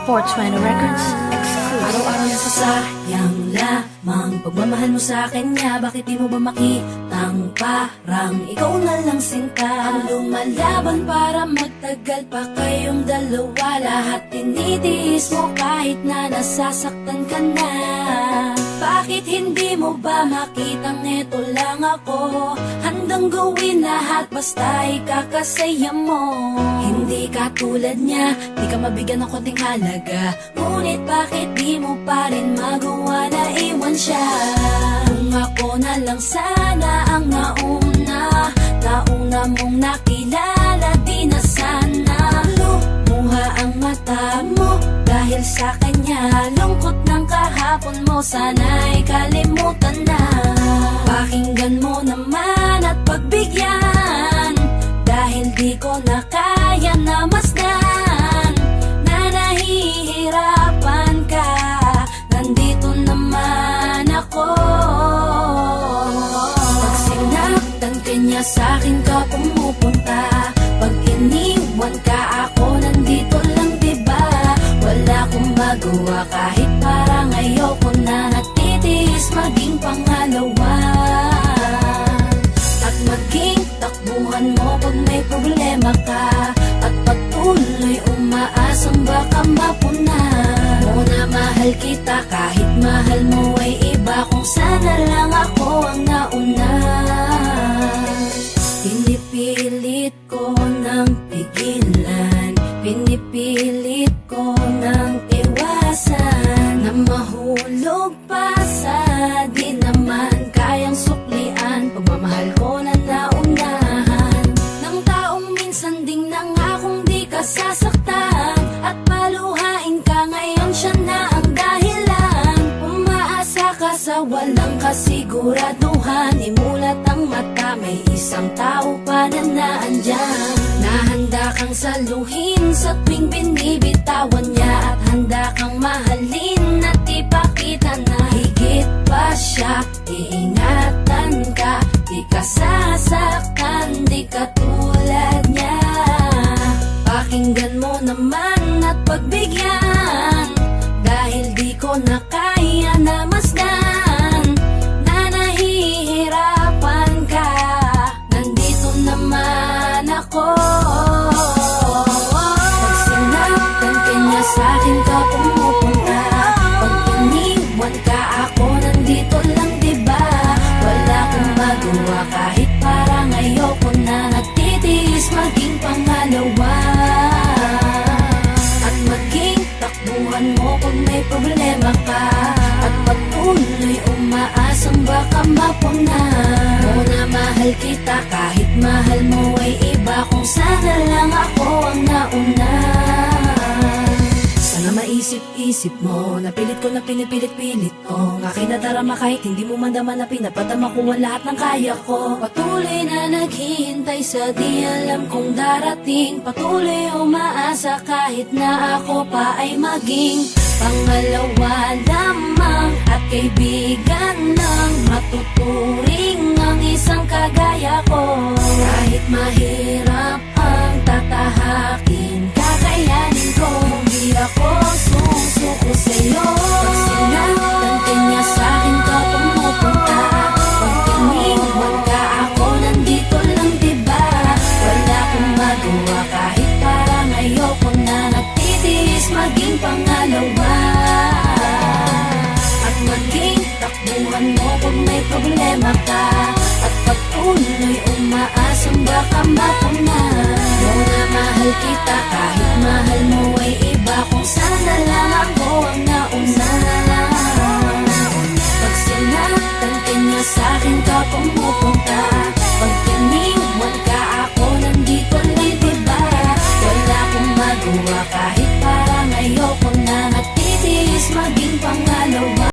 420 Records exclusive. Araw-araw nasasayang lamang pagmamahal mo sa kanya. Bakit di mo ba makitang parang ikaw na lang sinta ang lumalaban para magtagal pa kayong dalawa? Lahat tinitiis mo kahit na nasasaktan ka na. Bakit hindi mo ba makitang eto lang ako? Handang gawin lahat basta ikakasaya mo. Hindi ka tulad niya, di ka mabigyan ng konting halaga. Ngunit bakit di mo pa rin magawa na iwan siya? Kung ako na lang sana ang nauna mong nakilala, di na sana lumuha ang mata mo dahil sa kanya. Lungkot ng kahapon mo, sana'y kalimutan na. Pakinggan mo naman at pagbigyan, dahil di ko na kaya na masdan na nahihirapan ka. Nandito naman ako. Pag sinaktan ka niya, sa'kin ka pumupunta. Pag iniwan ka, ako nandito lang, diba? Wala akong magawa kahit parang ayoko na. Natitiis maging pangalawa at maging takbuhan mo pag may problema ka, at patuloy umaasang baka mapuna mo na mahal kita kahit mahal mo ay iba. Kung sana lang ako ang nauna. Pinipilit ko ng pigilan, pinipilit ko ng iwasan na mahulog pa sa di naman kayang suklian. Pagmamahal ko na naunahan ng taong minsan ding nangakong di ka sasaktan, at paluhain ka ngayon, siya na ang dahilan. Umaasa ka sa walang kasiguraduhan, imulat ang mata, may isang tao pa na naandyan. Nahanda kang saluhin sa tuwing binibitawan niya, at handa kang mahalin at ipakita na higit pa siya. Iingatan ka, di ka sasaktan, di ka tulad niya. Pakinggan mo naman at pagbigyan, dahil di ko na kaya na masdan na nahihirapan ka. Nandito naman ako. Pag sinaktan ka niya, sa'kin ka pumupunta. Pag iniwan ka, ako nandito lang, diba? Wala akong magawa kahit parang ayoko na. Nagtitiis maging pangalawa at maging takbuhan mo pag may problema ka, at patuloy umaasang baka mapuna mo na mahal kita kahit mahal mo ay iba. Kung sana lang ako ang nauna. Sana maisip-isip mo, napilit ko na pinipilit-pilit ko. Ang aking nadarama kahit hindi mo mandama na pinapadama ko ang lahat ng kaya ko. Patuloy na naghihintay sa di alam kung darating. Patuloy umaasa kahit na ako pa ay maging pangalawa lamang, at kaibigan lang matuturing ang isang kagaya ko. Kahit mahirap ang tatahakin, kakayanin ko. Hindi ako susuko sa'yo. Pag sinaktan ka niya, sa'kin ka pumupunta. Pag iniwan ka, ako nandito lang, diba? Wala akong magawa kahit parang ayoko na. Nagtitiis maging pangalawa at maging takbuhan mo pag may problema ka, at patuloy umaasang baka mapuna mo na mahal kita kahit mahal mo ay iba. Kung sana lang ako ang nauna. Pag sinaktan ka niya, sa'kin ka pumupunta. Pag iniwan ka, ako nandito lang, diba? Wala akong magawa kahit parang ayoko na. Nagtitiis maging pangalawa.